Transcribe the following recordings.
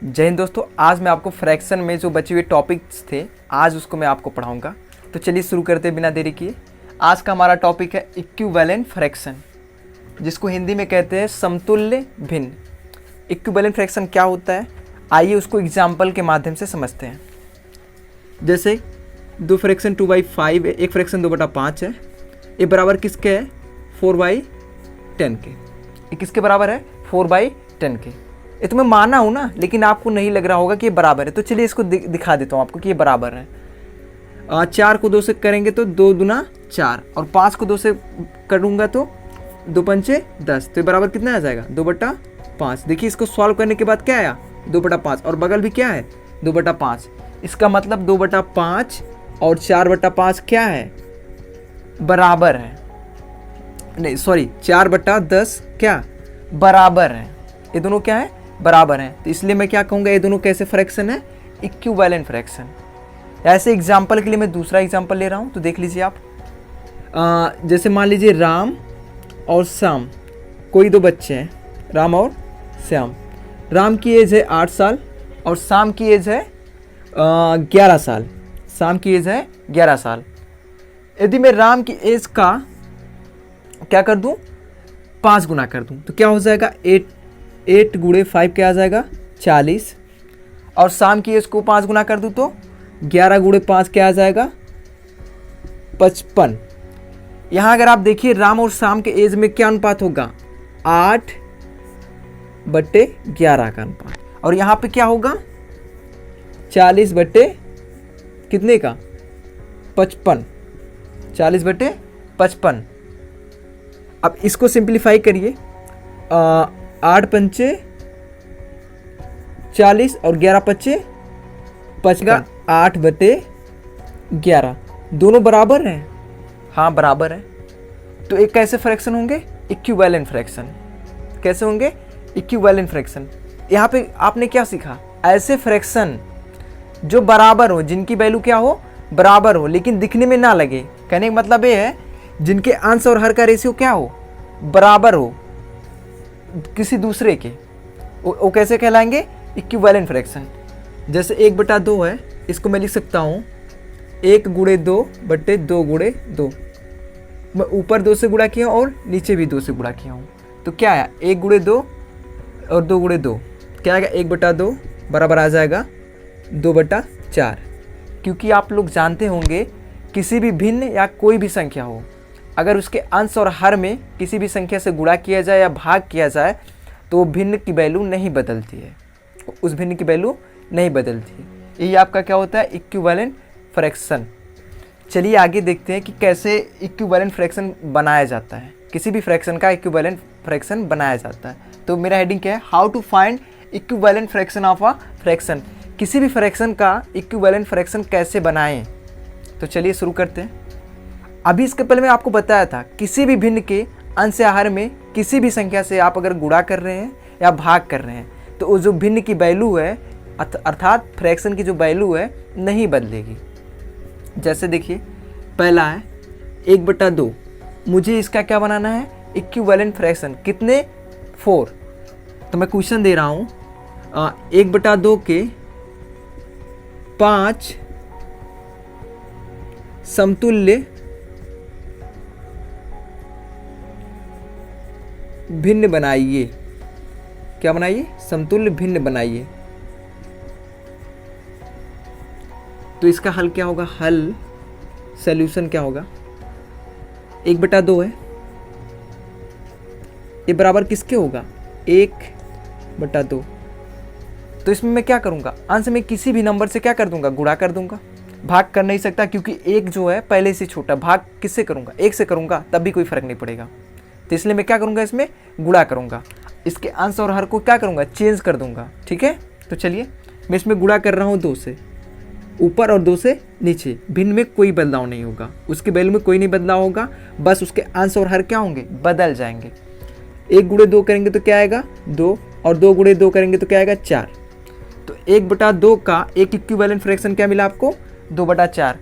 जय हिंद दोस्तों। आज मैं आपको फ्रैक्शन में जो बचे हुए टॉपिक्स थे आज उसको मैं आपको पढ़ाऊंगा। तो चलिए शुरू करते हैं बिना देरी किए। आज का हमारा टॉपिक है इक्विवेलेंट फ्रैक्शन, जिसको हिंदी में कहते हैं समतुल्य भिन्न। इक्विवेलेंट फ्रैक्शन क्या होता है, आइए उसको एग्जाम्पल के माध्यम से समझते हैं। जैसे दो फ्रैक्शन 2/5 है, एक फ्रैक्शन 2/5 है। ये बराबर किसके है, 4/10 के। ये किसके बराबर है, 4/10 के। ये तो मैं माना हूँ ना, लेकिन आपको नहीं लग रहा होगा कि ये बराबर है। तो चलिए इसको दिखा देता हूँ आपको कि ये बराबर है। 4 को 2 से करेंगे तो 2 दूना 4, और 5 को 2 से करूँगा तो 2 पंचे 10। तो ये बराबर कितना आ जाएगा, 2/5। देखिए इसको सॉल्व करने के बाद क्या आया, 2/5, और बगल भी क्या है, 2/5। इसका मतलब 2/5 और 4/5 क्या है, बराबर है। नहीं सॉरी, 4/10 क्या बराबर है। ये दोनों क्या है, बराबर हैं। तो इसलिए मैं क्या कहूँगा, ये दोनों कैसे फ्रैक्शन है, इक्विवेलेंट फ्रैक्शन। ऐसे एग्जाम्पल के लिए मैं दूसरा एग्जाम्पल ले रहा हूँ, तो देख लीजिए आप। जैसे मान लीजिए राम और श्याम, कोई दो बच्चे हैं, राम और श्याम। राम की एज है 8 साल और श्याम की एज है 11 साल। श्याम की एज है 11 साल। यदि मैं राम की एज का क्या कर दूं, 5 गुना कर दूं, तो क्या हो जाएगा, 8 गुणे 5 क्या आ जाएगा, 40। और शाम की एज को 5 गुना कर दूं तो 11 गुणे 5 क्या आ जाएगा, 55। यहाँ अगर आप देखिए राम और शाम के एज में क्या अनुपात होगा, 8/11 का अनुपात। और यहाँ पे क्या होगा, 40 बटे कितने का, 55। 40/55। अब इसको सिंप्लीफाई करिए, 8 पंचे 40 और 11 पच्चे 55, 8/11। दोनों बराबर हैं, हाँ बराबर है। तो एक कैसे फ्रैक्शन होंगे, इक्विवेलेंट फ्रैक्शन। कैसे होंगे, इक्विवेलेंट फ्रैक्शन। यहाँ पे आपने क्या सीखा, ऐसे फ्रैक्शन जो बराबर हो, जिनकी वैल्यू क्या हो, बराबर हो, लेकिन दिखने में ना लगे। कहने का मतलब ये है जिनके अंश और हर का रेशियो क्या हो, बराबर हो किसी दूसरे के, वो कैसे कहलाएंगे, इक्विवेलेंट फ्रैक्शन। जैसे 1/2 है, इसको मैं लिख सकता हूँ 1 गुणे 2/2 गुणे 2। मैं ऊपर 2 से गुणा किया और नीचे भी 2 से गुणा किया हूँ, तो क्या आया, 1 गुणे 2 और 2 गुणे 2 क्या आएगा, 1/2 बराबर आ जाएगा 2/4। क्योंकि आप लोग जानते होंगे किसी भी भिन्न या कोई भी संख्या हो, अगर उसके अंश और हर में किसी भी संख्या से गुणा किया जाए या भाग किया जाए तो वो भिन्न की वैल्यू नहीं बदलती है, उस भिन्न की वैल्यू नहीं बदलती है। यही आपका क्या होता है, इक्विवेलेंट फ्रैक्शन। चलिए आगे देखते हैं कि कैसे इक्विवेलेंट फ्रैक्शन बनाया जाता है। किसी भी फ्रैक्शन का इक्विवेलेंट फ्रैक्शन बनाया जाता है। तो मेरा हेडिंग क्या है, how to find equivalent fraction of a fraction. किसी भी फ्रैक्शन का इक्विवेलेंट फ्रैक्शन कैसे बनाएं। तो चलिए शुरू करते हैं। अभी इसके पहले मैं आपको बताया था, किसी भी भिन्न के अंश या हर में किसी भी संख्या से आप अगर गुणा कर रहे हैं या भाग कर रहे हैं तो वो जो भिन्न की वैल्यू है, अर्थात फ्रैक्शन की जो वैल्यू है, नहीं बदलेगी। जैसे देखिए पहला है 1/2, मुझे इसका क्या बनाना है, इक्विवेलेंट फ्रैक्शन। कितने, 4। तो मैं क्वेश्चन दे रहा हूँ, 1/2 के 5 समतुल्य भिन्न बनाइए। क्या बनाइए, समतुल्य भिन्न बनाइए। तो इसका हल क्या होगा, हल सॉल्यूशन क्या होगा, 1/2 है, ये बराबर किसके होगा, 1/2। तो इसमें मैं क्या करूंगा, अंश में किसी भी नंबर से क्या कर दूंगा, गुणा कर दूंगा। भाग कर नहीं सकता क्योंकि 1 जो है पहले से छोटा, भाग किससे करूंगा, 1 से करूंगा, तब भी कोई फर्क नहीं पड़ेगा। तो इसलिए मैं क्या करूंगा, इसमें गुणा करूंगा। इसके अंश और हर को क्या करूंगा, चेंज कर दूंगा। ठीक है, तो चलिए मैं इसमें गुणा कर रहा हूँ 2 से ऊपर और 2 से नीचे। भिन्न में कोई बदलाव नहीं होगा, उसके वैल्यू में कोई नहीं बदलाव होगा, बस उसके अंश और हर क्या होंगे, बदल जाएंगे। 1 गुणे 2 करेंगे तो क्या आएगा, 2, और 2 गुणे 2 करेंगे तो क्या आएगा, 4। तो 1/2 का एक इक्विवेलेंट फ्रैक्शन क्या मिला आपको, 2/4।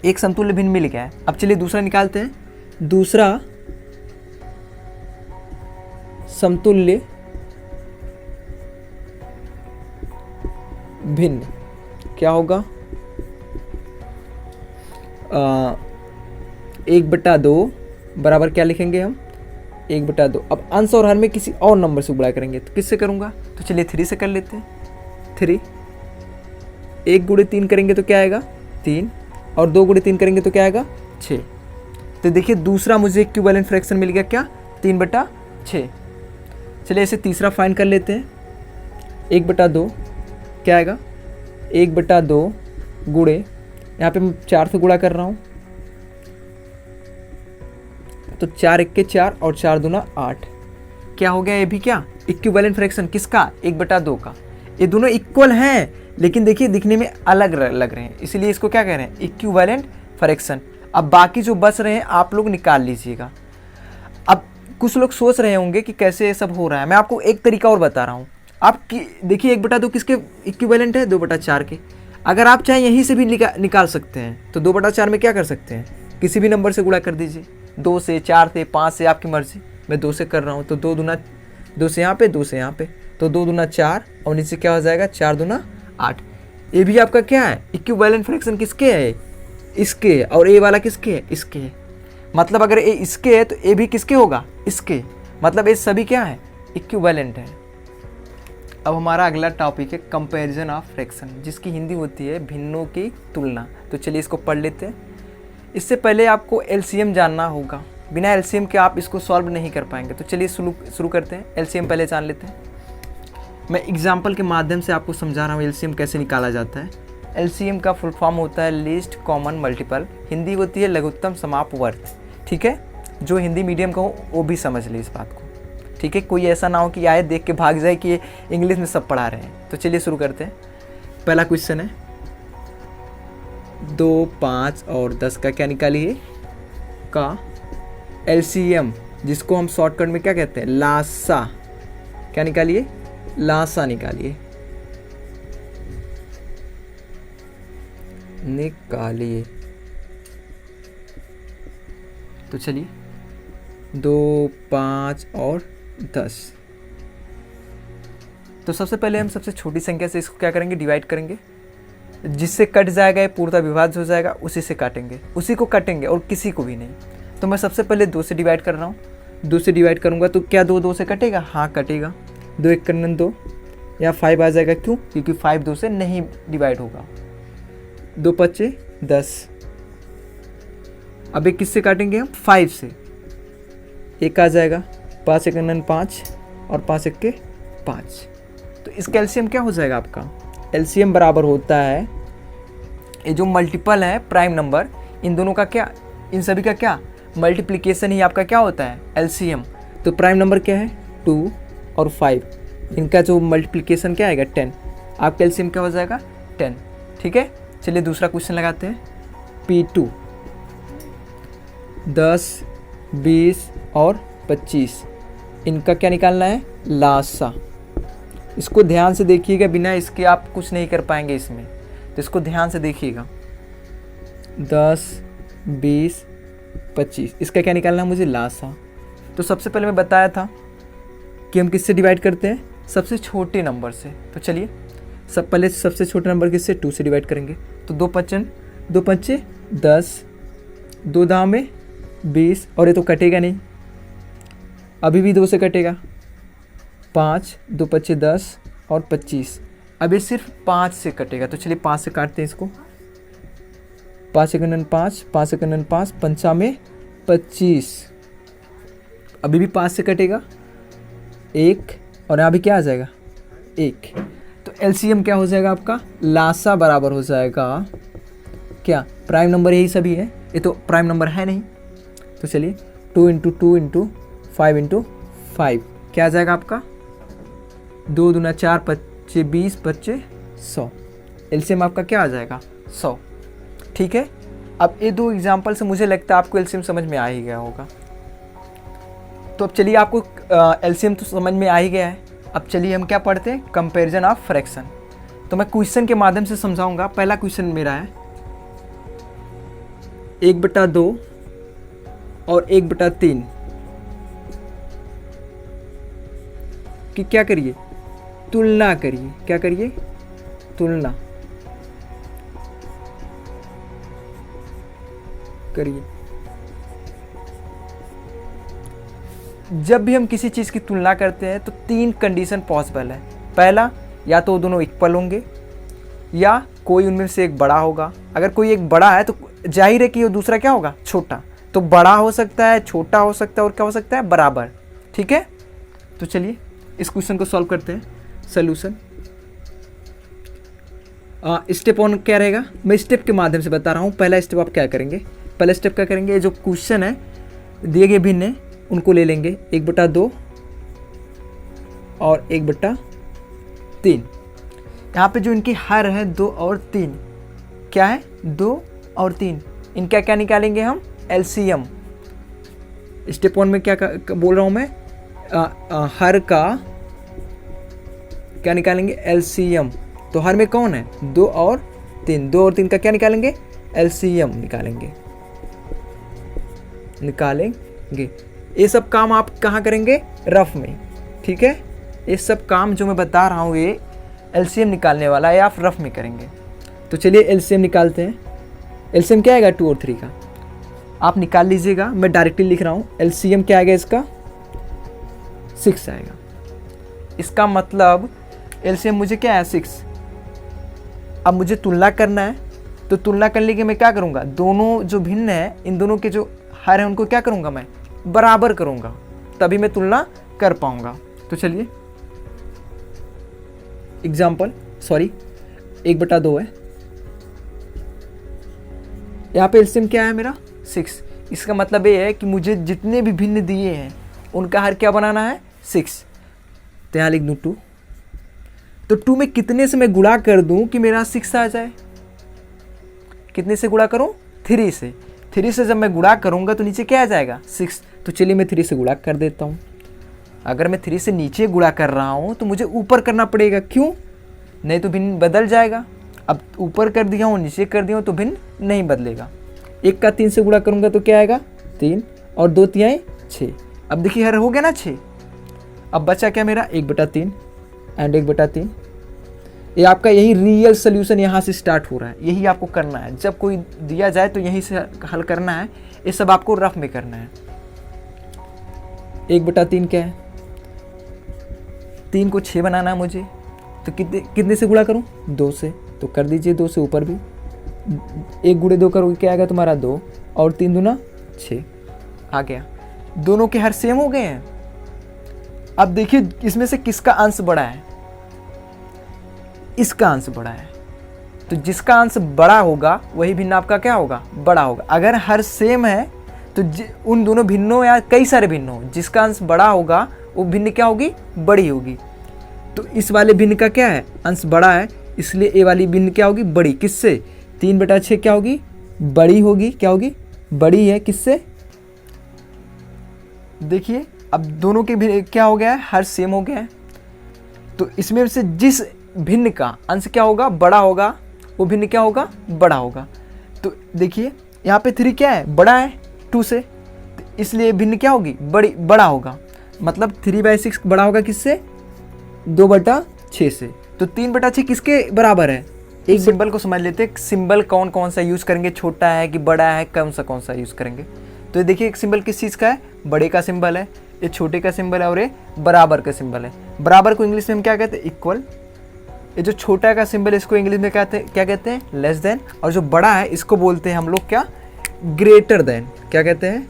एक समतुल्य भिन्न मिल गया है। अब चलिए दूसरा निकालते हैं। दूसरा समतुल्य भिन्न, क्या होगा 1/2 बराबर क्या लिखेंगे हम 1/2। अब अंश और हर में किसी और नंबर से गुणा करेंगे, तो किससे करूँगा, तो चलिए 3 से कर लेते हैं। 3 1 × 3 करेंगे तो क्या आएगा 3, और 2 × 3 करेंगे तो क्या आएगा 6। तो देखिए दूसरा मुझे इक्विवेलेंट फ्रैक्शन मिल गया, क्या 3/6। चलिए इसे तीसरा फाइंड कर लेते हैं। 1/2 क्या आएगा 1/2 गुणे, यहाँ पे मैं 4 से गुणा कर रहा हूँ, तो 4 × 1 = 4 और 4 × 2 = 8। क्या हो गया, ये भी क्या इक्विवेलेंट फ्रैक्शन किसका 1/2 का। ये दोनों इक्वल हैं लेकिन देखिए दिखने में अलग लग रहे हैं, इसीलिए इसको क्या कह रहे हैं इक्विवेलेंट फ्रैक्शन। अब बाकी जो बच रहे हैं आप लोग निकाल लीजिएगा। अब कुछ लोग सोच रहे होंगे कि कैसे ये सब हो रहा है, मैं आपको एक तरीका और बता रहा हूँ। आप देखिए 1/2 किसके इक्विवेलेंट है 2/4 के। अगर आप चाहे यहीं से भी निकाल सकते हैं, तो 2/4 में क्या कर सकते हैं, किसी भी नंबर से गुणा कर दीजिए, 2 से 4 से 5 से, आपकी मर्जी। मैं 2 से कर रहा हूँ, तो 2 से यहाँ पे 2 से यहाँ पे, तो 2 दूना 4 और नीचे क्या हो जाएगा 4 दूना 8। ये भी आपका क्या है इक्विवेलेंट फ्रैक्शन किसके है, इसके है, और ए वाला किसके है, इसके है। मतलब अगर ए इसके है तो ए भी किसके होगा, इसके। मतलब ये सभी क्या है इक्विवेलेंट है। अब हमारा अगला टॉपिक है कंपैरिजन ऑफ फ्रैक्शन, जिसकी हिंदी होती है भिन्नों की तुलना। तो चलिए इसको पढ़ लेते हैं। इससे पहले आपको एलसीएम जानना होगा, बिना एलसीएम के आप इसको सॉल्व नहीं कर पाएंगे। तो चलिए शुरू करते हैं। एलसीएम पहले जान लेते हैं। मैं एग्जाम्पल के माध्यम से आपको समझा रहा हूँ एलसीएम कैसे निकाला जाता है। एलसीएम का फुल फॉर्म होता है लीस्ट कॉमन मल्टीपल, हिंदी होती है लघुत्तम समापवर्त। ठीक है, जो हिंदी मीडियम का हो वो भी समझ ले इस बात को। ठीक है, कोई ऐसा ना हो कि आए देख के भाग जाए कि ये इंग्लिश में सब पढ़ा रहे हैं। तो चलिए शुरू करते हैं। पहला क्वेश्चन है 2, 5 और 10 का क्या निकालिए का एलसीएम, जिसको हम शॉर्टकट में क्या कहते हैं लासा। क्या निकालिए, लासा निकालिए, निकालिए। तो चलिए 2, 5 और 10। तो सबसे पहले हम सबसे छोटी संख्या से इसको क्या करेंगे डिवाइड करेंगे, जिससे कट जाएगा ये पूर्णतः विभाज्य हो जाएगा, उसी से काटेंगे, उसी को काटेंगे और किसी को भी नहीं। तो मैं सबसे पहले 2 से डिवाइड कर रहा हूँ। 2 से डिवाइड करूँगा तो क्या 2 से कटेगा, हाँ कटेगा। 2 × 1 = 2, या 5 आ जाएगा, क्यों, क्योंकि 5 2 से नहीं डिवाइड होगा। 2 × 5 = 10। अब एक किससे काटेंगे हम 5 से, 1 आ जाएगा। 5 × 1 = 5 और 5 × 1 = 5। तो इसका एलसीएम क्या हो जाएगा आपका, एलसीएम बराबर होता है ये जो मल्टीपल है प्राइम नंबर, इन दोनों का क्या, इन सभी का क्या मल्टीप्लिकेशन ही आपका क्या होता है एलसीएम। तो प्राइम नंबर क्या है 2 और 5, इनका जो मल्टीप्लिकेशन क्या आएगा 10। आपका एलसीएम क्या हो जाएगा 10। ठीक है, चलिए दूसरा क्वेश्चन लगाते हैं। P2 10, 20 और 25, इनका क्या निकालना है लासा। इसको ध्यान से देखिएगा, बिना इसके आप कुछ नहीं कर पाएंगे इसमें, तो इसको ध्यान से देखिएगा। 10, 20, 25, इसका क्या निकालना है मुझे लासा। तो सबसे पहले मैं बताया था कि हम किससे डिवाइड करते हैं, सबसे छोटे नंबर से। तो चलिए पहले सबसे छोटे नंबर किससे 2 से डिवाइड करेंगे। तो 2 × 5 = 10, 2 दाव में 20, और ये तो कटेगा नहीं, अभी भी 2 से कटेगा। 5, 2 × 5 = 10 और 25, अब ये सिर्फ 5 से कटेगा। तो चलिए 5 से काटते हैं इसको। 5 × 1 = 5, 5 × 1 = 5, 5 में 25, अभी भी 5 से कटेगा 1, और यहाँ भी क्या आ जाएगा 1। तो एलसीएम क्या हो जाएगा आपका लासा बराबर हो जाएगा क्या, प्राइम नंबर यही सभी है, ये तो प्राइम नंबर है नहीं। तो चलिए 2 × 2 × 5 × 5 क्या आ जाएगा आपका 2 दूना 4, 25, 20, 25, 100। एलसीएम आपका क्या आ जाएगा 100। ठीक है, अब ये 2 एग्जाम्पल से मुझे लगता है आपको एलसीएम समझ में आ ही गया होगा। तो अब चलिए आपको एलसीएम तो समझ में आ ही गया है। अब चलिए हम क्या पढ़ते हैं कंपैरिजन ऑफ फ्रैक्शन। तो मैं क्वेश्चन के माध्यम से समझाऊंगा। पहला क्वेश्चन मेरा है 1/2 और 1/3 कि क्या करिए तुलना करिए। क्या करिए तुलना करिए। जब भी हम किसी चीज़ की तुलना करते हैं तो 3 कंडीशन पॉसिबल है। पहला, या तो दोनों इक्वल होंगे या कोई उनमें से एक बड़ा होगा। अगर कोई एक बड़ा है तो जाहिर है कि वो दूसरा क्या होगा, छोटा। तो बड़ा हो सकता है, छोटा हो सकता है और क्या हो सकता है, बराबर। ठीक है, तो चलिए इस क्वेश्चन को सॉल्व करते हैं। सोल्यूशन स्टेप 1 क्या रहेगा, मैं स्टेप के माध्यम से बता रहा हूँ। पहला स्टेप आप क्या करेंगे, पहला स्टेप क्या करेंगे, जो क्वेश्चन है दिए गए भिन्न है उनको ले लेंगे 1/2 और 1/3। यहाँ पे जो इनकी हर है 2 और 3, क्या है 2 और 3, इनका क्या निकालेंगे हम, एलसीएम। स्टेप 1 में क्या बोल रहा हूँ मैं, हर का क्या निकालेंगे, एलसीएम। तो हर में कौन है, 2 और 3, 2 और 3 का क्या निकालेंगे, एलसीएम निकालेंगे। ये सब काम आप कहाँ करेंगे, रफ में। ठीक है, ये सब काम जो मैं बता रहा हूँ ये एलसीएम निकालने वाला है, आप रफ में करेंगे। तो चलिए एलसीएम निकालते हैं। एलसीएम क्या आएगा, 2 और 3 का आप निकाल लीजिएगा, मैं डायरेक्टली लिख रहा हूँ। एलसीएम क्या आएगा इसका, 6 आएगा। इसका मतलब एलसीएम मुझे क्या है, 6। अब मुझे तुलना करना है, तो तुलना करने के मैं क्या करूँगा, दोनों जो भिन्न है इन दोनों के जो हर है उनको क्या करूँगा, मैं बराबर करूँगा, तभी मैं तुलना कर पाऊँगा। तो चलिए एग्जाम्पल, 1/2 है, यहाँ पे एलसीएम क्या है मेरा, 6। इसका मतलब ये है कि मुझे जितने भी भिन्न दिए हैं उनका हर क्या बनाना है, 6। तो यहाँ लिख दूँ 2। तो 2 में कितने से मैं गुणा कर दूं कि मेरा 6 आ जाए, कितने से गुणा करूं, 3 से। 3 से जब मैं गुणा करूंगा तो नीचे क्या आ जाएगा, 6। तो चलिए मैं 3 से गुणा कर देता हूं। अगर मैं 3 से नीचे गुणा कर रहा हूं तो मुझे ऊपर करना पड़ेगा, क्यों, नहीं तो भिन्न बदल जाएगा। अब ऊपर कर दिया हूँ, नीचे कर दिया हूँ तो भिन्न नहीं बदलेगा। 1 का 3 से गुणा करूंगा तो क्या आएगा, 3 और 2 3 6। अब देखिए हर हो गया ना 6। अब बचा क्या मेरा, 1/3 एंड 1/3। ये आपका यही रियल सोल्यूशन यहाँ से स्टार्ट हो रहा है। यही आपको करना है, जब कोई दिया जाए तो यहीं से हल करना है। ये सब आपको रफ में करना है। 1/3 क्या है, 3 को 6 बनाना है मुझे, तो कितने से गुणा करूँ, 2 से। तो कर दीजिए 2 से ऊपर भी, 1 × 2 करोगे क्या आएगा तुम्हारा, 2 और 3 दूना 6 आ गया। दोनों के हर सेम हो गए हैं। अब देखिए इसमें से किसका अंश बड़ा है, इसका अंश बड़ा है। तो जिसका अंश बड़ा होगा वही भिन्न आपका क्या होगा, बड़ा होगा। अगर हर सेम है तो उन दोनों भिन्नों या कई सारे भिन्न हो, जिसका अंश बड़ा होगा वो भिन्न क्या होगी, बड़ी होगी। तो इस वाले भिन्न का क्या है, अंश बड़ा है, इसलिए ए वाली भिन्न क्या होगी, बड़ी। किससे, 3/6 क्या होगी, बड़ी होगी। क्या होगी, बड़ी है। किससे, देखिए अब दोनों के भी क्या हो गया है, हर सेम हो गया है। तो इसमें से जिस भिन्न का अंश क्या होगा, बड़ा होगा, वो भिन्न क्या होगा, बड़ा होगा। तो देखिए यहाँ पे 3 क्या है, बड़ा है 2 से, तो इसलिए भिन्न क्या होगी, बड़ा होगा। मतलब 3/6 बड़ा होगा किससे, 2/6 से। तो 3/6 किसके बराबर है, एक सिंबल को समझ लेते हैं। सिंबल कौन कौन सा यूज़ करेंगे, छोटा है कि बड़ा है, कौन सा यूज़ करेंगे। तो देखिए एक सिंबल किस चीज़ का है, बड़े का सिंबल है, ये छोटे का सिंबल है और ये बराबर का सिंबल है। बराबर को इंग्लिश में हम क्या कहते हैं, इक्वल। ये जो छोटा का सिंबल है इसको इंग्लिश में क्या कहते हैं, लेस देन। और जो बड़ा है इसको बोलते हैं हम लोग क्या, ग्रेटर देन। क्या कहते हैं,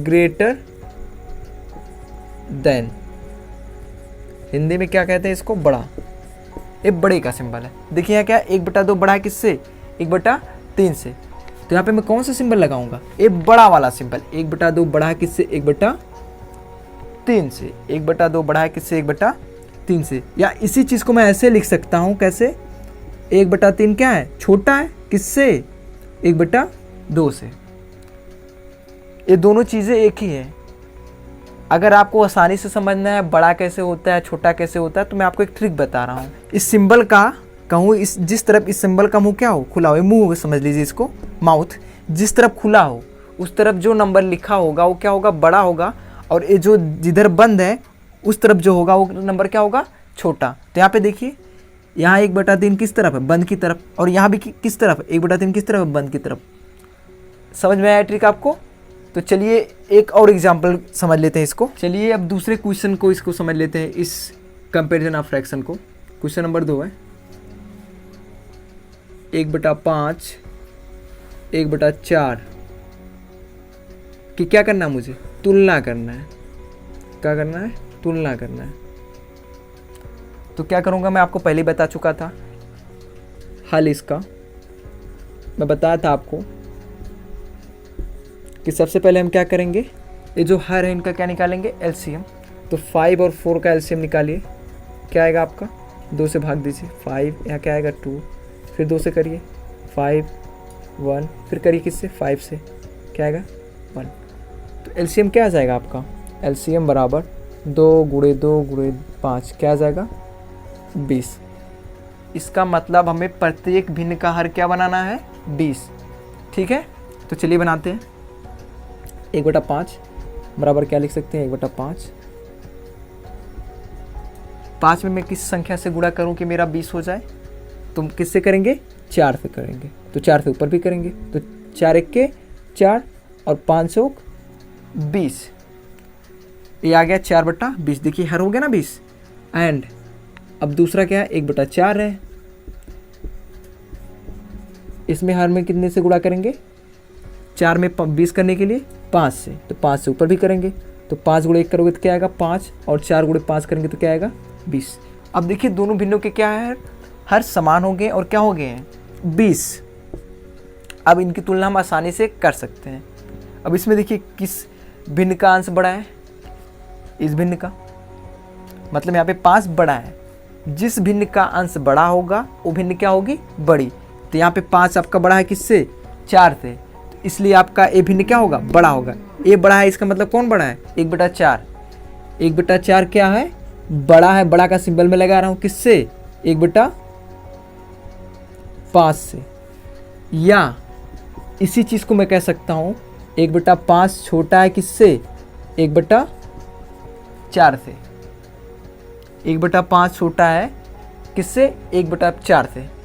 ग्रेटर देन। हिंदी में क्या कहते हैं इसको, बड़ा। ये बड़े का सिंबल है। देखिए यहाँ क्या, 1/2 बड़ा है किससे, 1/3 से। तो यहाँ पे मैं कौन सा सिंबल लगाऊंगा, ये बड़ा वाला सिंबल। 1/2 बड़ा है किससे, 1/3 से। 1/2 बड़ा है किससे, 1/3 से। या इसी चीज़ को मैं ऐसे लिख सकता हूँ, कैसे, 1/3 क्या है, छोटा है किससे, 1/2 से। ये दोनों चीज़ें एक ही है। अगर आपको आसानी से समझना है बड़ा कैसे होता है, छोटा कैसे होता है, तो मैं आपको एक ट्रिक बता रहा हूँ। इस सिंबल का कहूँ, इस जिस तरफ इस सिंबल का मुंह क्या हो, खुला हो, मुंह समझ लीजिए इसको, माउथ जिस तरफ खुला हो उस तरफ जो नंबर लिखा होगा वो क्या होगा, बड़ा होगा। और ये जो जिधर बंद है उस तरफ जो होगा वो नंबर क्या होगा, छोटा। तो यहाँ पे देखिए यहाँ 1/3 किस तरफ है, बंद की तरफ, और यहाँ भी किस तरफ, 1/3 किस तरफ है, बंद की तरफ। समझ में आया ट्रिक आपको? तो चलिए एक और एग्जाम्पल समझ लेते हैं इसको। चलिए अब दूसरे क्वेश्चन को इसको समझ लेते हैं, इस कंपेरिजन ऑफ फ्रैक्शन को। क्वेश्चन नंबर 2 है 1/5 1/4 कि क्या करना है, मुझे तुलना करना है। क्या करना है? तुलना करना है। तो क्या करूँगा, मैं आपको पहले ही बता चुका था हल इसका। मैं बताया था आपको कि सबसे पहले हम क्या करेंगे, ये जो हर है इनका क्या निकालेंगे, एलसीएम। तो 5 और 4 का एलसीएम निकालिए। क्या आएगा आपका, 2 से भाग दीजिए, 5, यहाँ क्या आएगा 2, फिर 2 से करिए 5 1, फिर करिए किससे, 5 से, क्या आएगा 1। तो एलसीएम क्या आ जाएगा आपका, एलसीएम बराबर 2 × 2 × 5 क्या आ जाएगा 20। इसका मतलब हमें प्रत्येक भिन्न का हर क्या बनाना है, 20। ठीक है, तो चलिए बनाते हैं। 1/5 बराबर क्या लिख सकते हैं, 1/5। 5 में मैं किस संख्या से गुणा करूं कि मेरा 20 हो जाए, तो किससे करेंगे, 4 से करेंगे। तो 4 से ऊपर भी करेंगे, तो 4 1 के 4 और 5 चौक 20। ये आ गया 4/20। देखिए हर हो गया ना 20। एंड अब दूसरा क्या है, 1/4 है। इसमें हर में कितने से गुणा करेंगे, 4 में 20 करने के लिए 5 से, तो 5 से ऊपर भी करेंगे। तो 5 × 1 करोगे तो क्या आएगा 5, और 4 × 5 करेंगे तो क्या आएगा 20। अब देखिए दोनों भिन्नों के क्या है, हर समान हो गए और क्या हो गए हैं 20। अब इनकी तुलना हम आसानी से कर सकते हैं। अब इसमें देखिए किस भिन्न का अंश बड़ा है, इस भिन्न का, मतलब यहाँ पे 5 बड़ा है। जिस भिन्न का अंश बड़ा होगा वो भिन्न क्या होगी, बड़ी। तो यहाँ पे 5 आपका बड़ा है किससे, 4 से, तो इसलिए आपका ए भिन्न क्या होगा, बड़ा होगा। ए बड़ा है, इसका मतलब कौन बड़ा है, 1/4। 1/4 क्या है, बड़ा है। बड़ा का सिंबल में लगा रहा हूँ किससे, 1/5 से। या इसी चीज़ को मैं कह सकता हूँ 1/5 छोटा है किससे, 1/4 से। 1/5 छोटा है किससे, 1/4 से।